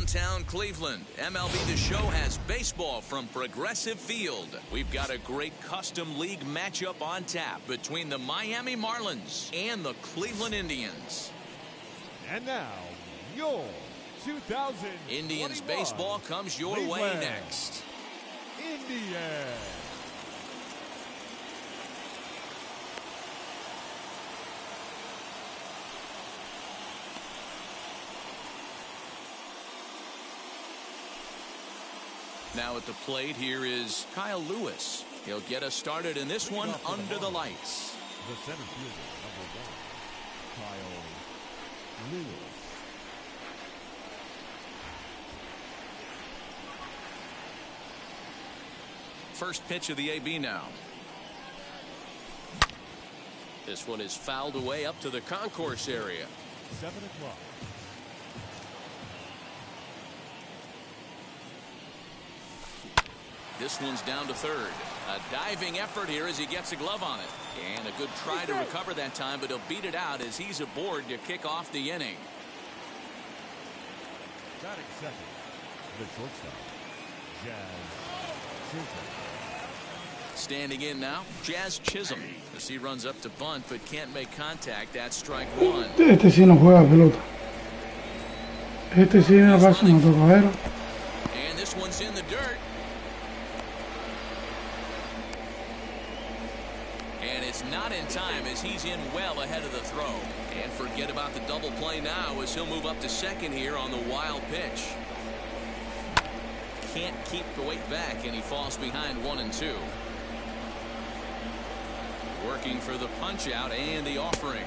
downtown Cleveland, MLB The Show has baseball from Progressive Field. We've got a great custom league matchup on tap between the Miami Marlins and the Cleveland Indians. And now, your 2021 Indians baseball comes your way next. Indians. Now at the plate, here is Kyle Lewis. He'll get us started in this one under the lights. The center fielder, number 1, Kyle Lewis. First pitch of the AB now. This one is fouled away up to the concourse area. 7 o'clock. This one's down to third. A diving effort here as he gets a glove on it. And a good try to recover that time, but he'll beat it out as he's aboard to kick off the inning. Batting second, the shortstop, Jazz Chisholm. Standing in now, Jazz Chisholm. As he runs up to bunt, but can't make contact. That's strike one. Este sí no juega pelota. Este sí me pasa una tocadera. And this one's in the dirt. And it's not in time as he's in well ahead of the throw. And forget about the double play now as he'll move up to second here on the wild pitch. Can't keep the weight back and he falls behind 1 and 2. Working for the punch out and the offering.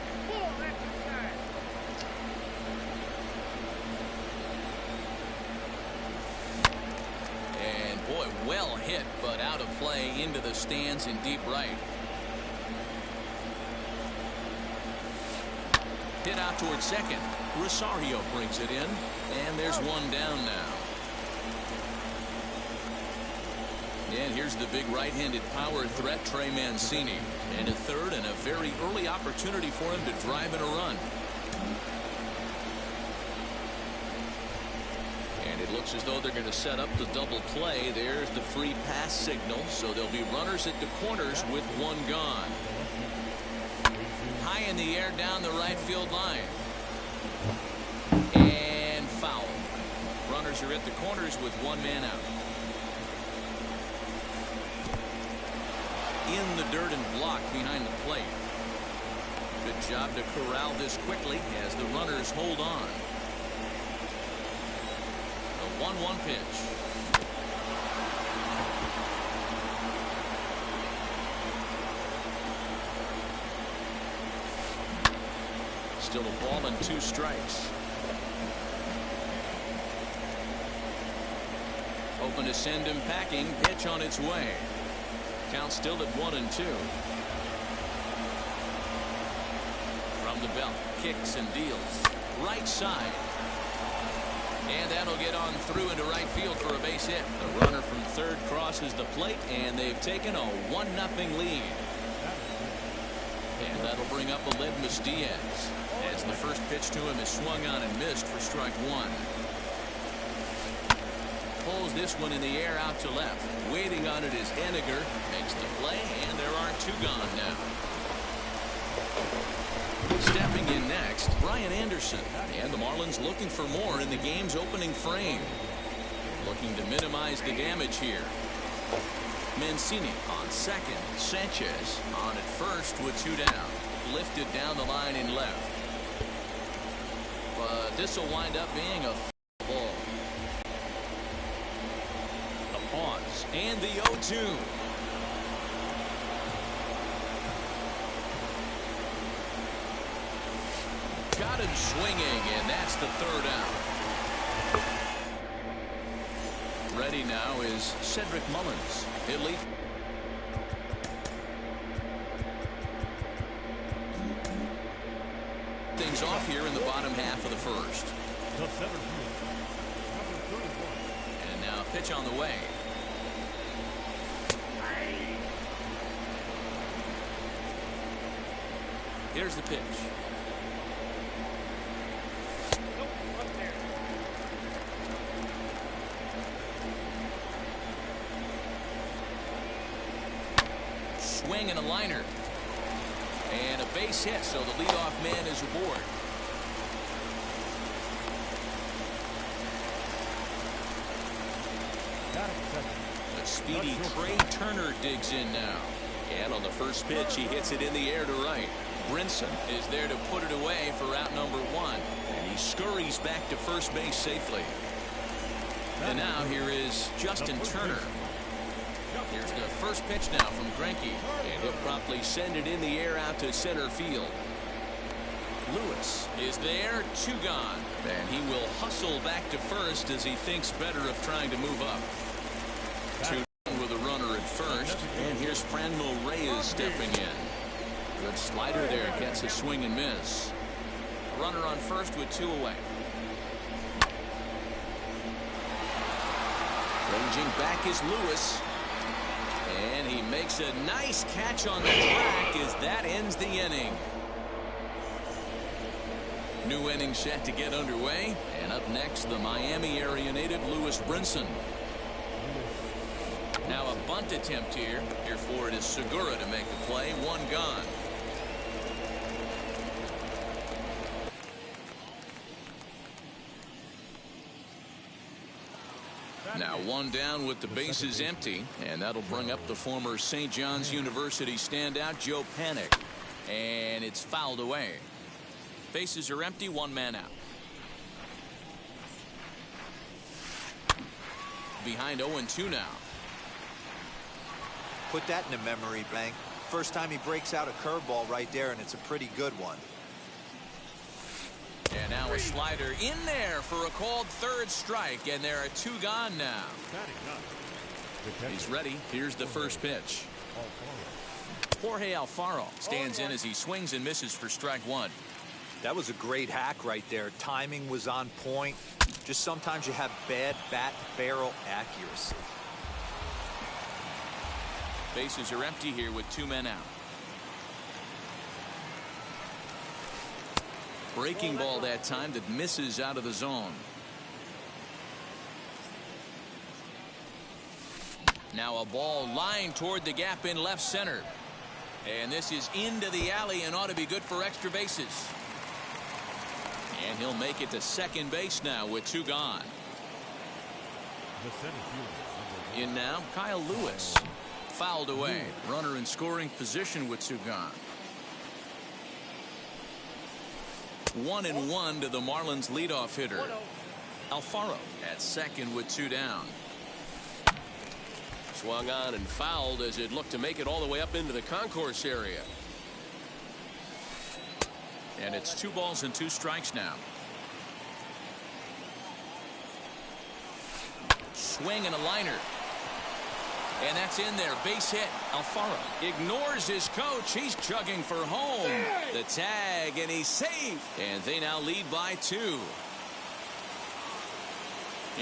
And boy, well hit, but out of play into the stands in deep right. Hit out towards second. Rosario brings it in, and there's one down now. And here's the big right-handed power threat, Trey Mancini. And at third, and a very early opportunity for him to drive in a run. And it looks as though they're going to set up the double play. There's the free pass signal, so there'll be runners at the corners with one gone. High in the air down the right field line. And foul. Runners are at the corners with one man out. In the dirt and blocked behind the plate. Good job to corral this quickly as the runners hold on. The 1-1 pitch. Still a ball and 2 strikes. Open to send him packing. Pitch on its way. Count still at 1 and 2. From the belt, kicks and deals. Right side. And that'll get on through into right field for a base hit. The runner from third crosses the plate, and they've taken a 1-0 lead. And that'll bring up Aledmus Diaz as the first pitch to him is swung on and missed for strike 1. Pulls this one in the air out to left. Waiting on it is Henniger. Makes the play, and there are 2 gone now. Stepping in next, Brian Anderson. And the Marlins looking for more in the game's opening frame. Looking to minimize the damage here. Mancini on second. Sanchez on at first with 2 down. Lifted down the line in left. But this will wind up being a ball. The pause and the 0-2. Got him swinging, and that's the 3rd out. Ready now is Cedric Mullins. He'll lead. Things off here in the bottom half of the first. The center field, number 31. And now pitch on the way. Here's the pitch. swing and a liner. And a base hit, so the leadoff man is aboard. The speedy Trey Turner digs in now. And on the first pitch, he hits it in the air to right. Brinson is there to put it away for out number 1. And he scurries back to first base safely. And now here is Justin Turner. Here's the first pitch now from Greinke. And he'll promptly send it in the air out to center field. Lewis is there, 2 gone. And he will hustle back to first as he thinks better of trying to move up. 2 down with a runner at first. And here's Franmil Reyes stepping in. Good slider there, gets a swing and miss. Runner on first with 2 away. Ranging back is Lewis. And he makes a nice catch on the track as that ends the inning. New inning set to get underway. And up next, the Miami area native Lewis Brinson. Now a bunt attempt here. Here for it is Segura to make the play. 1 gone. Now 1 down with the bases empty, and that'll bring up the former St. John's University standout Joe Panik, and it's fouled away. Bases are empty, 1 man out. Behind 0-2 now. Put that in a memory bank. First time he breaks out a curveball right there, and it's a pretty good one. And now a slider in there for a called 3rd strike, and there are 2 gone now. He's ready. Here's the first pitch. Jorge Alfaro stands in as he swings and misses for strike 1. That was a great hack right there. Timing was on point. Just sometimes you have bad bat barrel accuracy. Bases are empty here with 2 men out. Breaking ball that time that misses out of the zone. Now a ball lined toward the gap in left center. And this is into the alley and ought to be good for extra bases. And he'll make it to second base now with 2 gone. In now, Kyle Lewis. Fouled away. Runner in scoring position with 2 gone. 1-1 to the Marlins leadoff hitter. Alfaro at second with 2 down. Swung on and fouled as it looked to make it all the way up into the concourse area. And it's 2 balls and 2 strikes now. Swing and a liner. And that's in there. Base hit. Alfaro ignores his coach. He's chugging for home. The tag, and he's safe. And they now lead by 2.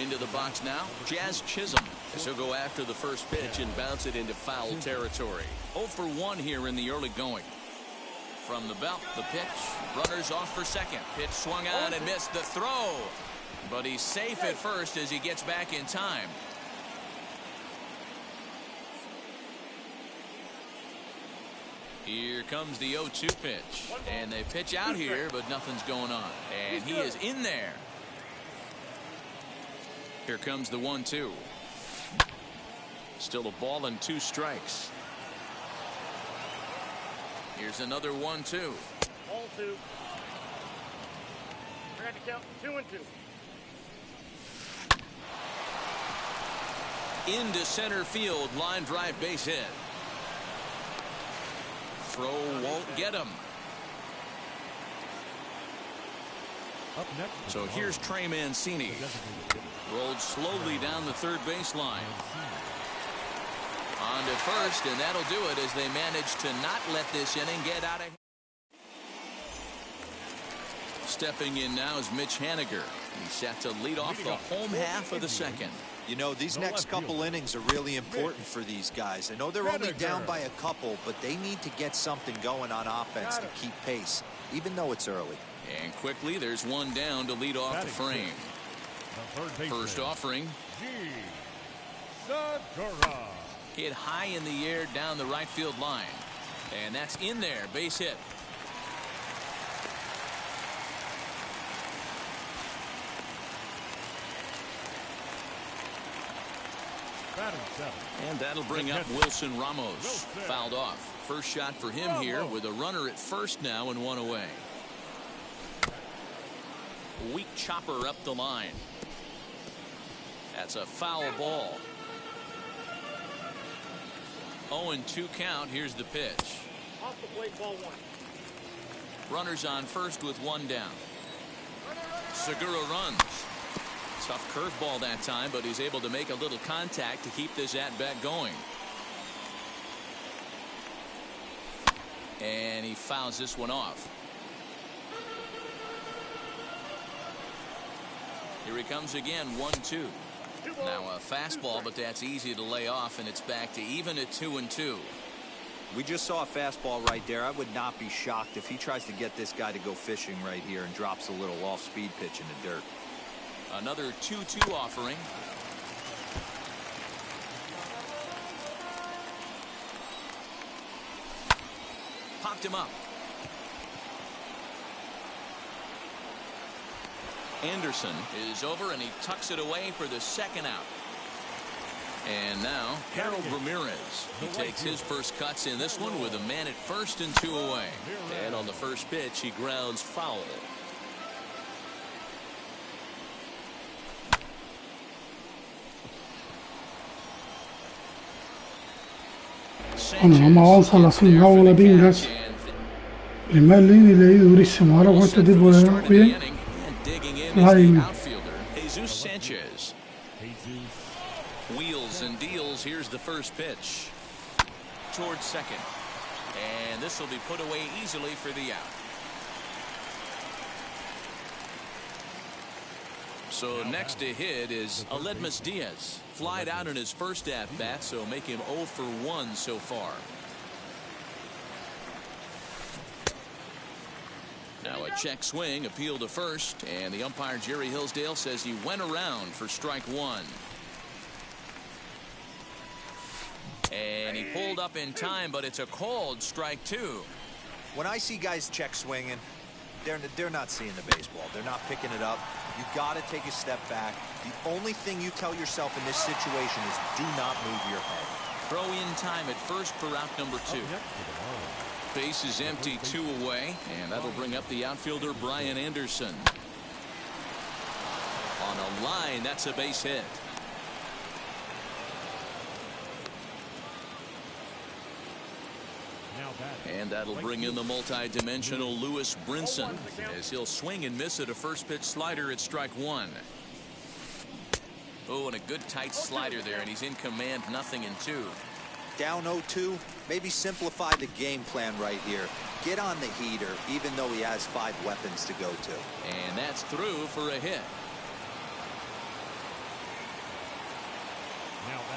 Into the box now, Jazz Chisholm. As he'll go after the first pitch and bounce it into foul territory. 0 for 1 here in the early going. From the belt, the pitch. Runners off for second. Pitch swung on and missed the throw. But he's safe at first as he gets back in time. Here comes the 0-2 pitch. And they pitch out here, but nothing's going on. And he is in there. Here comes the 1-2. Still a ball and 2 strikes. Here's another 1-2. Ball 2. I got to count 2-2. Into center field, line drive base hit. Throw won't get him. So here's Trey Mancini. Rolled slowly down the third baseline. On to first, and that'll do it as they manage to not let this inning get out of hand. Stepping in now is Mitch Haniger. He's set to lead off the home half of the second. You know, these next couple innings are really important for these guys. I know they're only down by a couple, but they need to get something going on offense to keep pace, even though it's early. And quickly, there's 1 down to lead off the frame. First offering. Hit high in the air down the right field line. And that's in there. Base hit. And that'll bring up Wilson Ramos. Fouled off. First shot for him here with a runner at first now and one away. Weak chopper up the line. That's a foul ball. 0-2 count. Here's the pitch. Off the plate, ball one. Runners on first with one down. Segura runs. Tough curveball that time, but he's able to make a little contact to keep this at-bat going. And he fouls this one off. Here he comes again, 1-2. Now a fastball, but that's easy to lay off, and it's back to even at 2-2. We just saw a fastball right there. I would not be shocked if he tries to get this guy to go fishing right here and drops a little off-speed pitch in the dirt. Another 2-2 offering. Popped him up. Anderson is over, and he tucks it away for the second out. And now Harold Ramirez. He takes his first cuts in this one with a man at first and 2 away. And on the first pitch, he grounds foul. Bueno, vamos a avanzar la segunda bola de pingas. Primer línea y leí durísimo. Ahora con este tipo de bien. Line. Jesus Sanchez. Wheels and deals. Here's the first pitch. Towards second. And this will be put away easily for the out. So next to hit is Aledmus Diaz. Flied out in his first at-bat, so make him 0 for 1 so far. Now a check swing, appeal to first, and the umpire Jerry Hillsdale says he went around for strike one. And he pulled up in time, but it's a called strike two. When I see guys check swinging, they're not seeing the baseball. They're not picking it up. You got to take a step back. The only thing you tell yourself in this situation is do not move your head. Throw in time at first for out number 2. Base is empty, 2 away, and that'll bring up the outfielder Brian Anderson. On a line, that's a base hit. And that'll bring in the multi-dimensional Lewis Brinson as he'll swing and miss at a first pitch slider at strike one. Oh, and a good tight slider there, and he's in command, 0-2. Down 0-2, maybe simplify the game plan right here. Get on the heater, even though he has 5 weapons to go to. And that's through for a hit.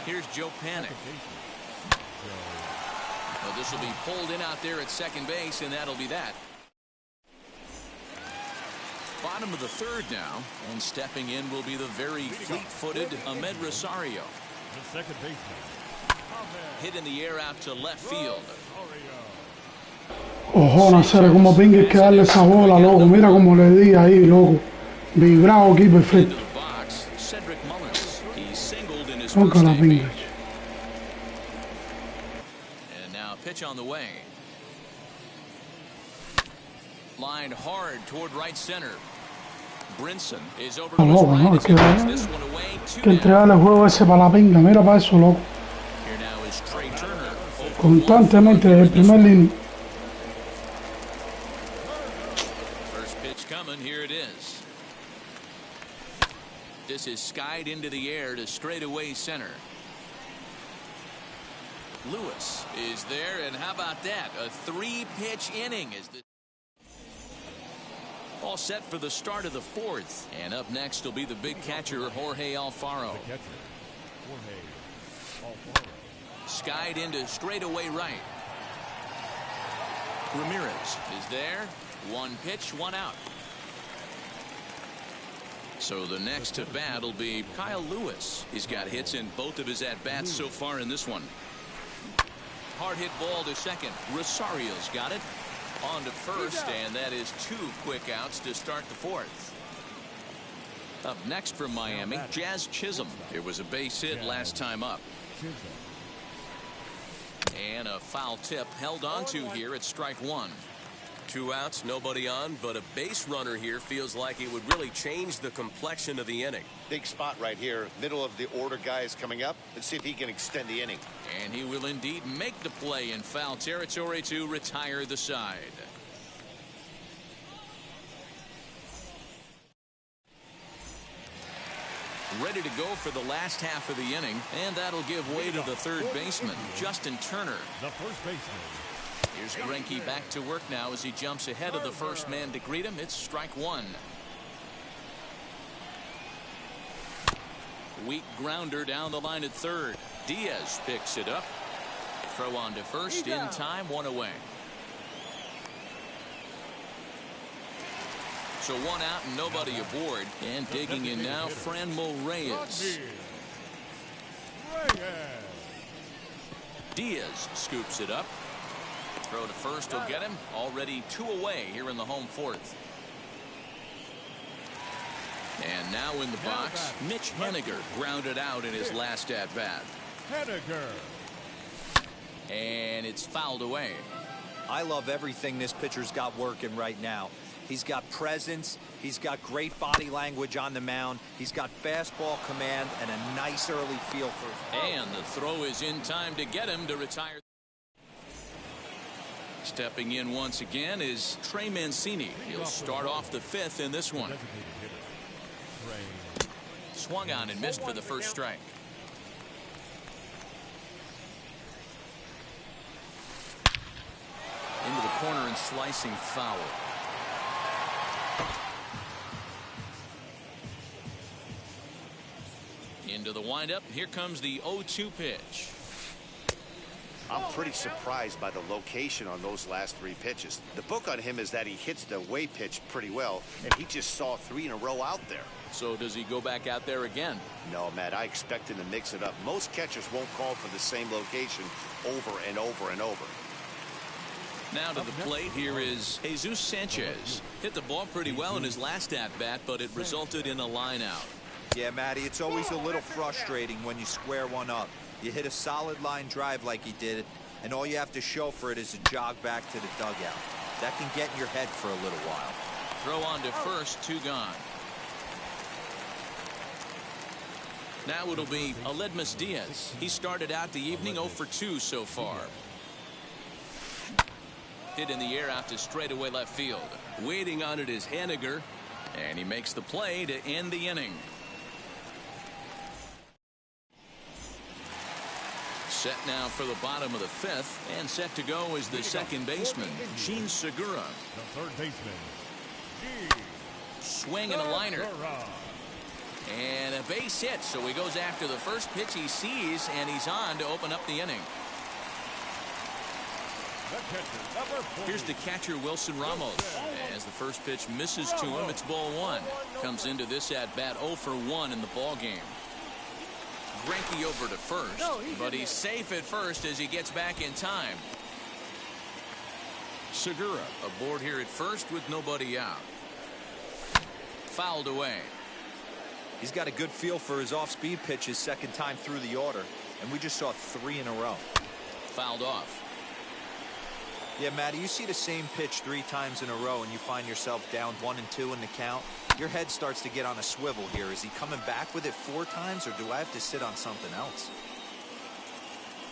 Here's Joe Panic. Well, this will be pulled in out there at second base, and that'll be that. Bottom of the third now, and stepping in will be the very fleet-footed Ahmed Rosario. The second baseman. Hit in the air out to left field. Ojo, Nacer, como pingue que darle esa bola, loco. Mira como le di ahí, loco. Vibrado aquí, perfecto. Nunca la pingue. Pitch on the way. Lined hard toward right center. Brinson is over to his right. This one away. Que entregarle el juego ese para la pinga. Mira para eso, loco. Here now is Trey Turner. Constantemente desde el primer línea. First pitch coming. Here it is. This is skied into the air to straightaway center. Lewis is there, and how about that? A 3-pitch inning is the all set for the start of the 4th. And up next will be the big catcher, Jorge Alfaro. Skied into straightaway right. Ramirez is there. 1 pitch, 1 out. So the next to bat will be Kyle Lewis. He's got hits in both of his at-bats so far in this one. hard-hit ball to second. Rosario's got it. On to first, and that is 2 quick outs to start the 4th. Up next from Miami, Jazz Chisholm. It was a base hit last time up. And a foul tip held on to here at strike 1. 2 outs, nobody on, but a base runner here feels like it would really change the complexion of the inning. Big spot right here. Middle of the order guy is coming up. Let's see if he can extend the inning. And he will indeed make the play in foul territory to retire the side. Ready to go for the last half of the inning, and that'll give way to the third baseman, Justin Turner. The first baseman. Here's Greinke back to work now as he jumps ahead of the first man to greet him. It's strike 1. Weak grounder down the line at third. Diaz picks it up. Throw on to first in time, 1 away. So 1 out and nobody aboard. And digging in now, Franmil Reyes. Diaz scoops it up. Throw to first will get him. Already 2 away here in the home 4th. And now in the box, Mitch Haniger grounded out in his last at-bat. And it's fouled away. I love everything this pitcher's got working right now. He's got presence. He's got great body language on the mound. He's got fastball command and a nice early feel for it. And the throw is in time to get him to retire. Stepping in once again is Trey Mancini. He'll start off the 5th in this one. Swung on and missed for the first strike. Into the corner and slicing foul. Into the windup. Here comes the 0-2 pitch. I'm pretty surprised by the location on those last 3 pitches. The book on him is that he hits the away pitch pretty well, and he just saw 3 in a row out there. So does he go back out there again? No, Matt, I expect him to mix it up. Most catchers won't call for the same location over and over and over. Now to the plate here is Jesus Sanchez. Hit the ball pretty well in his last at-bat, but it resulted in a line out. Yeah, Matty, it's always a little frustrating when you square one up. You hit a solid line drive like he did, and all you have to show for it is a jog back to the dugout. That can get in your head for a little while. Throw on to first, 2 gone. Now it'll be Aledmys Diaz. He started out the evening 0 for 2 so far. Hit in the air out to straightaway left field. Waiting on it is Haniger, and he makes the play to end the inning. Set now for the bottom of the 5th, and set to go is the second baseman, Jean Segura. The third baseman. Swing and a liner. And a base hit, so he goes after the first pitch he sees, and he's on to open up the inning. Here's the catcher, Wilson Ramos. As the first pitch misses to him, it's ball 1. Comes into this at-bat 0 for 1 in the ball game. Greinke over to first, but he's safe at first as he gets back in time. Segura aboard here at first with nobody out. Fouled away. He's got a good feel for his off-speed pitches second time through the order, and we just saw 3 in a row. Fouled off. Yeah, Matty, you see the same pitch 3 times in a row and you find yourself down 1 and 2 in the count. Your head starts to get on a swivel here. Is he coming back with it 4 times, or do I have to sit on something else?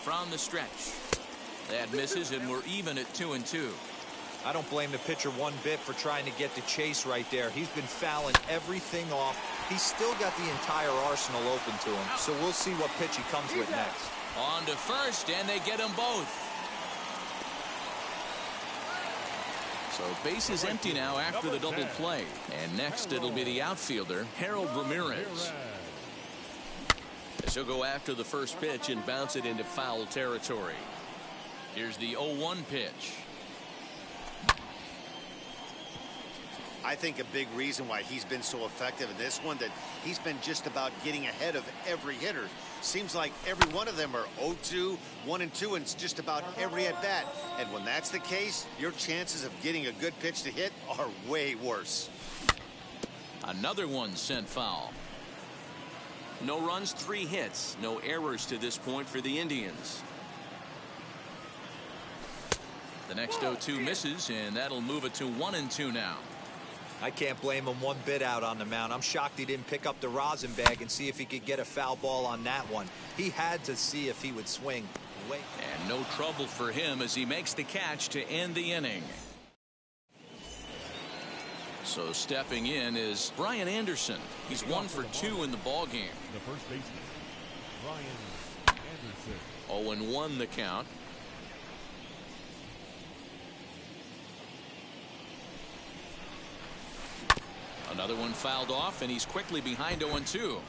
From the stretch. That misses, and we're even at 2 and 2. I don't blame the pitcher one bit for trying to get the chase right there. He's been fouling everything off. He's still got the entire arsenal open to him, so we'll see what pitch he comes with next. On to first, and they get them both. So base is empty now after the double play. And next it'll be the outfielder, Harold Ramirez. As he'll go after the first pitch and bounce it into foul territory. Here's the 0-1 pitch. I think a big reason why he's been so effective in this one, that he's been just about getting ahead of every hitter. Seems like every one of them are 0-2, 1-2, and it's just about every at bat. And when that's the case, your chances of getting a good pitch to hit are way worse. Another one sent foul. No runs, 3 hits, no errors to this point for the Indians. The next 0-2 misses, and that'll move it to 1-2 now. I can't blame him one bit out on the mound. I'm shocked he didn't pick up the rosin bag and see if he could get a foul ball on that one. He had to see if he would swing. And no trouble for him as he makes the catch to end the inning. So stepping in is Brian Anderson. He's 1 for 2 in the ball game. The first baseman, Brian Anderson. 0-1 the count. Another one fouled off, and he's quickly behind 0-2.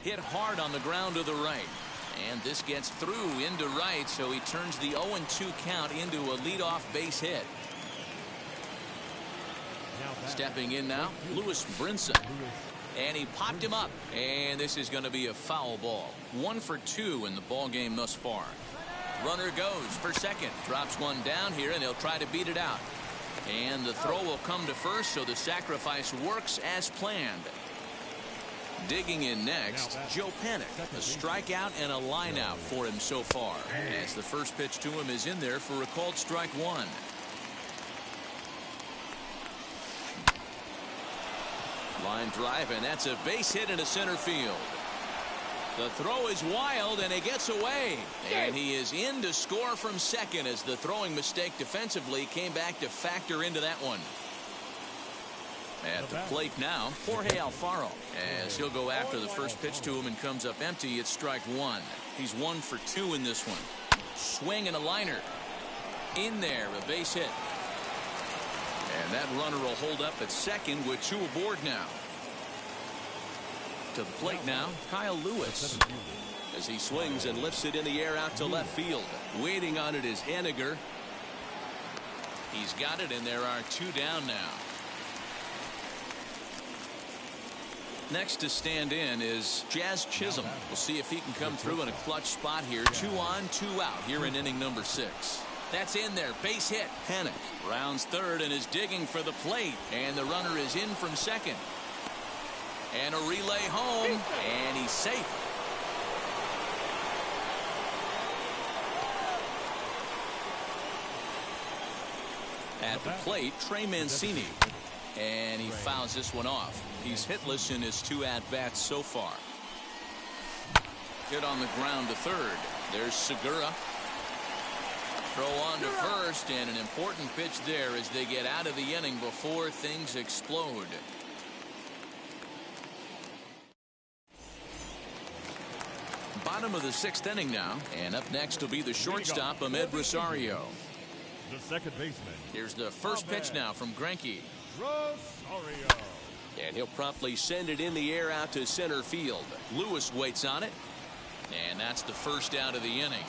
Hit hard on the ground to the right. And this gets through into right, so he turns the 0-2 count into a leadoff base hit. Stepping in now, Lewis Brinson. And he popped him up. And this is going to be a foul ball. 1 for 2 in the ball game thus far. Runner goes for second. Drops one down here, and he'll try to beat it out. And the throw will come to first, so the sacrifice works as planned. Digging in next, Joe Panik. A strikeout and a line out for him so far, as the first pitch to him is in there for a called strike 1. Line drive, and that's a base hit into center field. The throw is wild, and it gets away. And he is in to score from second, as the throwing mistake defensively came back to factor into that one. At the plate now, Jorge Alfaro, as he'll go after the first pitch to him and comes up empty. It's strike 1. He's 1 for 2 in this one. Swing and a liner. In there, a base hit. And that runner will hold up at second with 2 aboard now. To the plate now, Kyle Lewis, as he swings and lifts it in the air out to left field. Waiting on it is Henniger. He's got it, and there are 2 down now. Next to stand in is Jazz Chisholm. We'll see if he can come through in a clutch spot here. 2 on, 2 out here in inning number 6. That's in there. Base hit. Panik rounds third and is digging for the plate. And the runner is in from second. And a relay home. And he's safe. At the plate, Trey Mancini. And he fouls this one off. He's hitless in his 2 at-bats so far. Hit on the ground to third. There's Segura. Throw on to first, and an important pitch there as they get out of the inning before things explode. Bottom of the 6th inning now, and up next will be the shortstop, Ahmed Rosario. The second baseman. Here's the first pitch now from Greinke. Rosario. And he'll promptly send it in the air out to center field. Lewis waits on it, and that's the first out of the inning.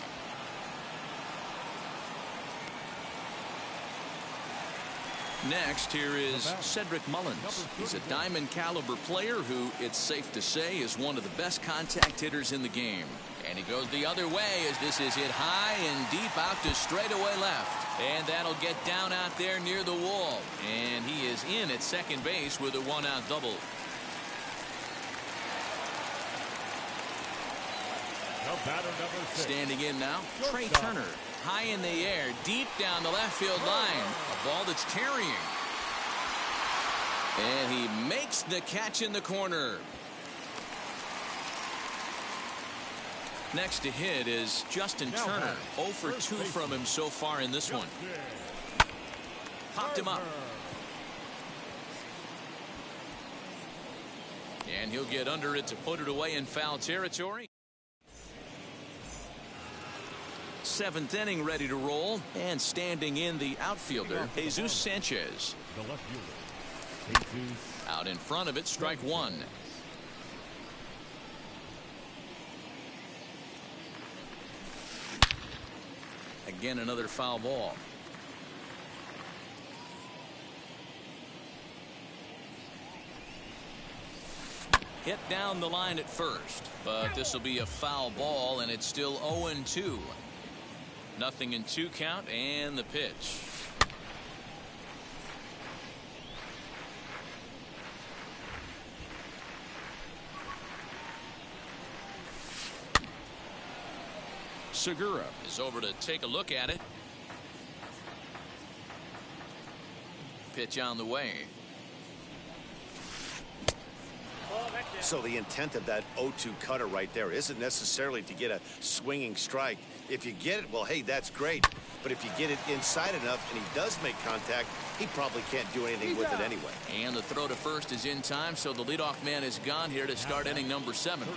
Next, here is Cedric Mullins. He's a diamond caliber player who, it's safe to say, is one of the best contact hitters in the game. And he goes the other way as this is hit high and deep out to straightaway left. And that'll get down out there near the wall. And he is in at second base with a 1-out double. The batter number 6. Standing in now, Trey Turner. High in the air, deep down the left field line. A ball that's carrying. And he makes the catch in the corner. Next to hit is Justin Turner. 0 for 2 from him so far in this one. Popped him up. And he'll get under it to put it away in foul territory. 7th inning ready to roll, and standing in the outfielder, Jesus Sanchez. The left fielder. Jesus. Out in front of it, strike 1. Again, another foul ball. Hit down the line at first, but this will be a foul ball, and it's still 0-2. Nothing in 2 count, and the pitch. Segura is over to take a look at it. Pitch on the way. So the intent of that 0-2 cutter right there isn't necessarily to get a swinging strike. If you get it, well, hey, that's great. But if you get it inside enough and he does make contact, he probably can't do anything with it anyway. And the throw to first is in time, so the leadoff man is gone here to start inning number 7.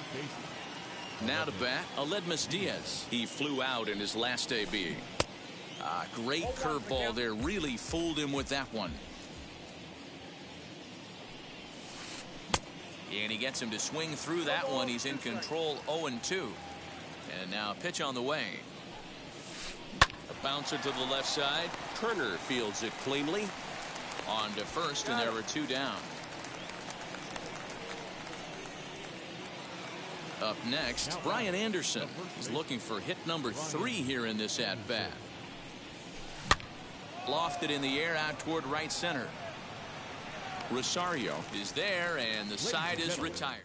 Now to bat, Aledmus Diaz. He flew out in his last AB. Great curveball there. Really fooled him with that one. And he gets him to swing through that one. He's in control, 0-2. And now a pitch on the way. A bouncer to the left side. Turner fields it cleanly. On to first, and there are 2 down. Up next, Brian Anderson. He's looking for hit number 3 here in this at-bat. Lofted in the air out toward right center. Rosario is there, and the side is retired.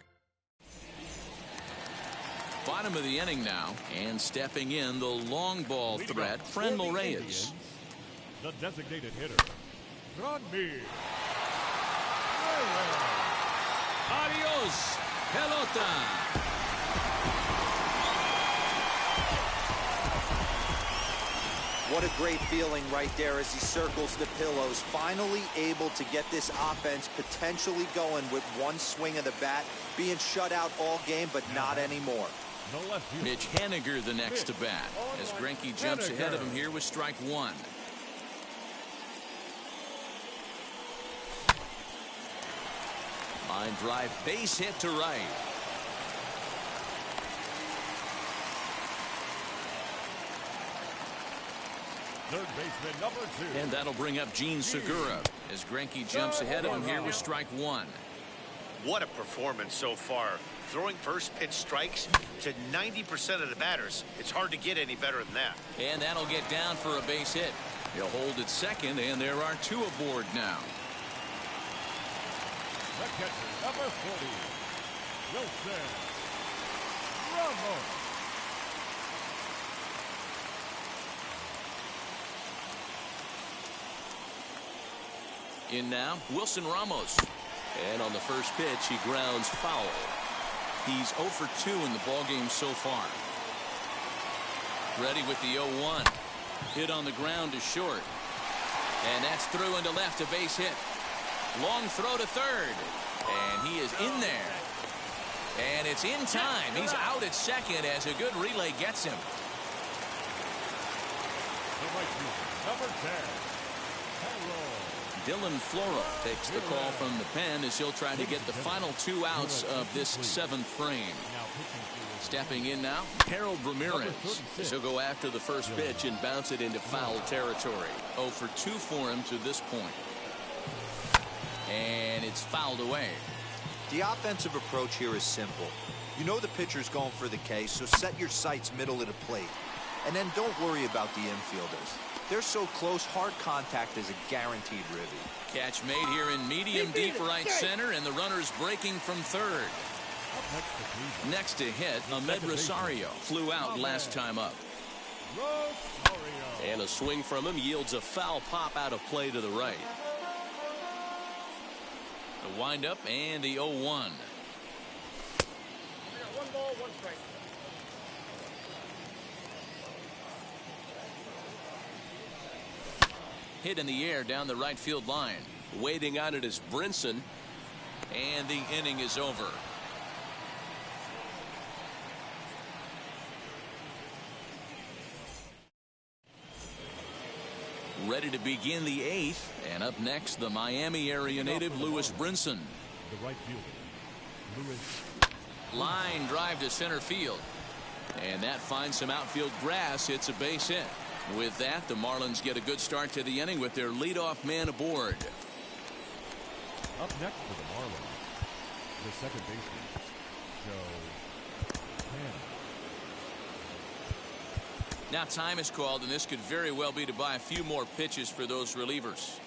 Bottom of the inning now, and stepping in the long ball threat, Franmil Reyes. The designated hitter, Franmil. Adios, pelota. What a great feeling right there as he circles the pillows. Finally able to get this offense potentially going with one swing of the bat. Being shut out all game, but not anymore. Mitch Haniger the next to bat as Greinke jumps ahead of him here with strike 1. Line drive, base hit to right. Third baseman number 2. And that'll bring up Gene Segura as Greinke jumps ahead of him here with strike 1. What a performance so far. Throwing first pitch strikes to 90% of the batters. It's hard to get any better than that. And that'll get down for a base hit. He'll hold at second, and there are 2 aboard now. The catcher, number 40, Wilson Ramos. In now, Wilson Ramos. And on the first pitch, he grounds foul. He's 0 for 2 in the ballgame so far. Ready with the 0-1. Hit on the ground to short. And that's through into left, a base hit. Long throw to third. And he is in there. And it's in time. He's out at second as a good relay gets him. The right fielder, number 10, Dylan Floro takes the call from the pen as he'll try to get the final 2 outs of this 7th frame. Stepping in now, Harold Ramirez. As he'll go after the first pitch and bounce it into foul territory. 0 for 2 for him to this point. And it's fouled away. The offensive approach here is simple. You know the pitcher's going for the K, so set your sights middle of the plate. And then don't worry about the infielders. They're so close, hard contact is a guaranteed ribby. Catch made here in medium deep right center, and the runner's breaking from third. Next to hit, Ahmed Rosario flew out last time up. And a swing from him yields a foul pop out of play to the right. The windup and the 0-1. 1 ball, 1 strike. Hit in the air down the right field line. Waiting on it is Brinson. And the inning is over. Ready to begin the 8th. And up next, the Miami area native Lewis Brinson. The right fielder, Lewis. Line drive to center field. And that finds some outfield grass. It's a base hit. With that, the Marlins get a good start to the inning with their leadoff man aboard. Up next for the Marlins, the second baseman, Joe Cannon. Now time is called, and this could very well be to buy a few more pitches for those relievers.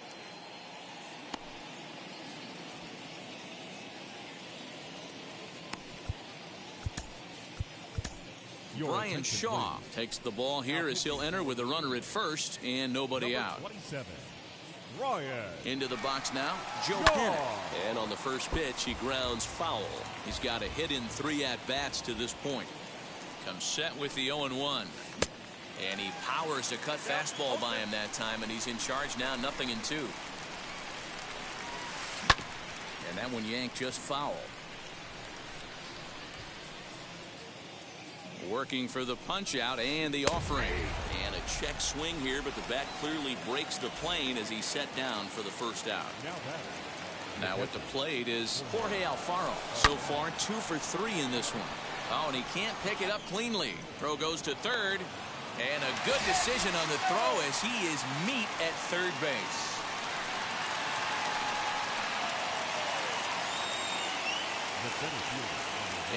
Brian Shaw takes the ball here as he'll enter with a runner at first and nobody out. 27, Ryan. Into the box now, Joe Cannon. And on the first pitch, he grounds foul. He's got a hit in 3 at-bats to this point. Comes set with the 0-1. And he powers a cut fastball by him that time, and he's in charge now, 0-2. And that one yanked just foul. Working for the punch out and the offering. And a check swing here, but the bat clearly breaks the plane as he's set down for the first out. Now at the plate is Jorge Alfaro. So far 2 for 3 in this one. Oh, and he can't pick it up cleanly. Throw goes to third. And a good decision on the throw as he is meat at third base.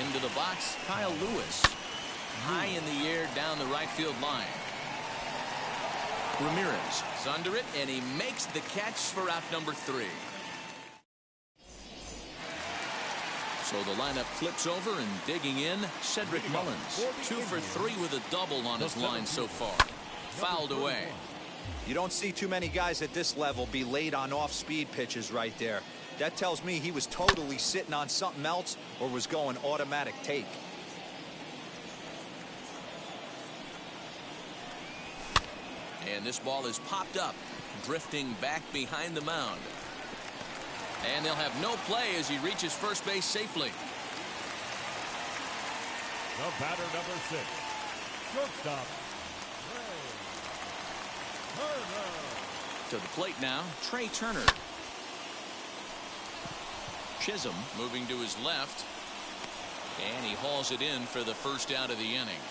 Into the box, Kyle Lewis. High in the air down the right field line. Ramirez is under it, and he makes the catch for out number 3. So the lineup flips over, and digging in, Cedric Mullins. 2 for 3 with a double on his line so far. Fouled away. You don't see too many guys at this level be late on off-speed pitches right there. That tells me he was totally sitting on something else or was going automatic take. And this ball is popped up, drifting back behind the mound. And they'll have no play as he reaches first base safely. The batter, number 6, shortstop, Turner. To the plate now, Trey Turner. Chisholm moving to his left. And he hauls it in for the first out of the inning.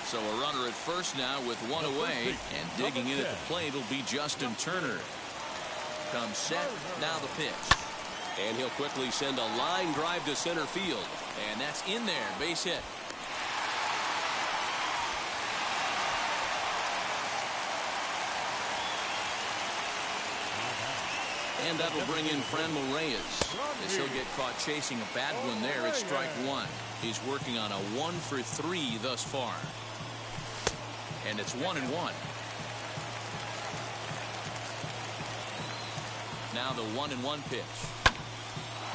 So a runner at first now with 1 away, and digging in at the plate will be Justin Turner. Comes set, now the pitch. And he'll quickly send a line drive to center field. And that's in there, base hit. And that'll bring in Franmil Reyes as he'll get caught chasing a bad one there at strike 1. He's working on a 1 for 3 thus far. And it's 1-1. Now the 1-1 pitch.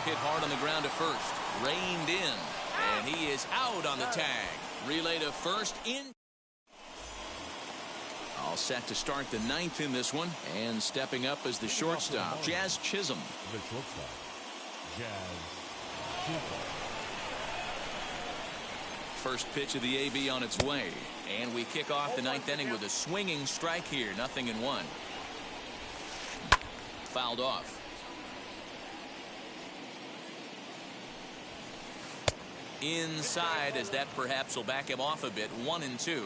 Hit hard on the ground to first. Reined in. And he is out on the tag. Relay to first in. All set to start the 9th in this one. And stepping up as the shortstop, Jazz Chisholm. The shortstop, Jazz Chisholm. First pitch of the AB on its way. And we kick off the 9th inning with a swinging strike here. 0-1. Fouled off. Inside, as that perhaps will back him off a bit. 1-2.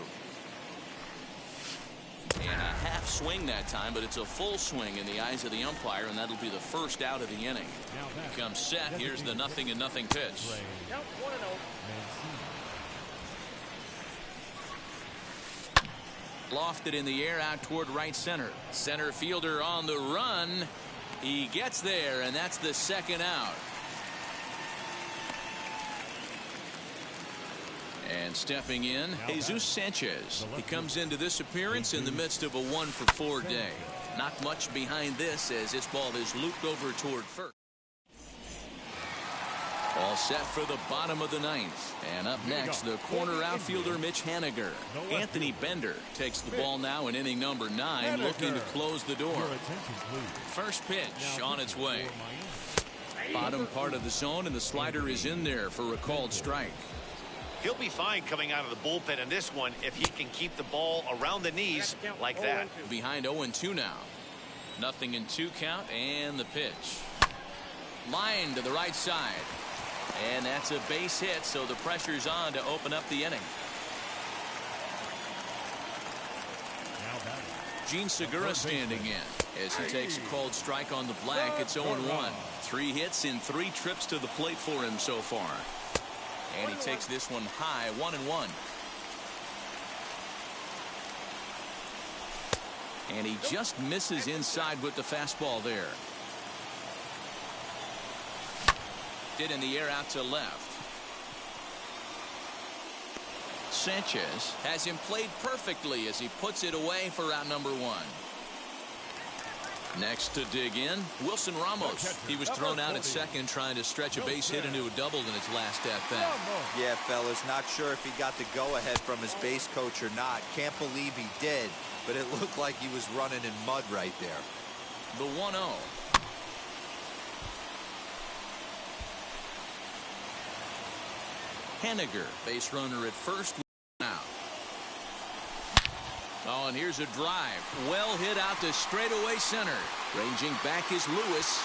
And a half swing that time, but it's a full swing in the eyes of the umpire, and that'll be the first out of the inning. He comes set. Here's the 0-0 pitch. Count 1-0. Lofted in the air out toward right center. Center fielder on the run. He gets there, and that's the second out. And stepping in, Jesus Sanchez. He comes into this appearance in the midst of a 1 for 4 day. Not much behind this as this ball is looped over toward first. All set for the bottom of the 9th. And up next, the corner outfielder Mitch Haniger. Anthony Bender takes the ball now in inning number 9, looking to close the door. First pitch on its way. Bottom part of the zone, and the slider is in there for a called strike. He'll be fine coming out of the bullpen in this one if he can keep the ball around the knees like that. Behind 0-2 now. 0-2 count, and the pitch. Line to the right side. And that's a base hit, so the pressure's on to open up the inning. Gene Segura standing in as he takes a cold strike on the black. It's 0-1. 3 hits in 3 trips to the plate for him so far. And he takes this one high, 1-1. And he just misses inside with the fastball there. Hit in the air out to left. Sanchez has him played perfectly as he puts it away for out number 1. Next to dig in, Wilson Ramos. He was thrown out at second trying to stretch a base hit into a double in his last at-bat. Yeah, fellas, not sure if he got the go-ahead from his base coach or not. Can't believe he did, but it looked like he was running in mud right there. The 1-0. Henniger, base runner at first. Now. Oh, and here's a drive. Well hit out to straightaway center. Ranging back is Lewis.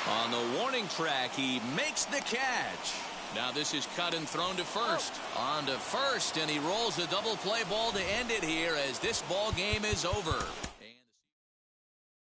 On the warning track, he makes the catch. Now this is cut and thrown to first. On to first, and he rolls a double play ball to end it here as this ball game is over.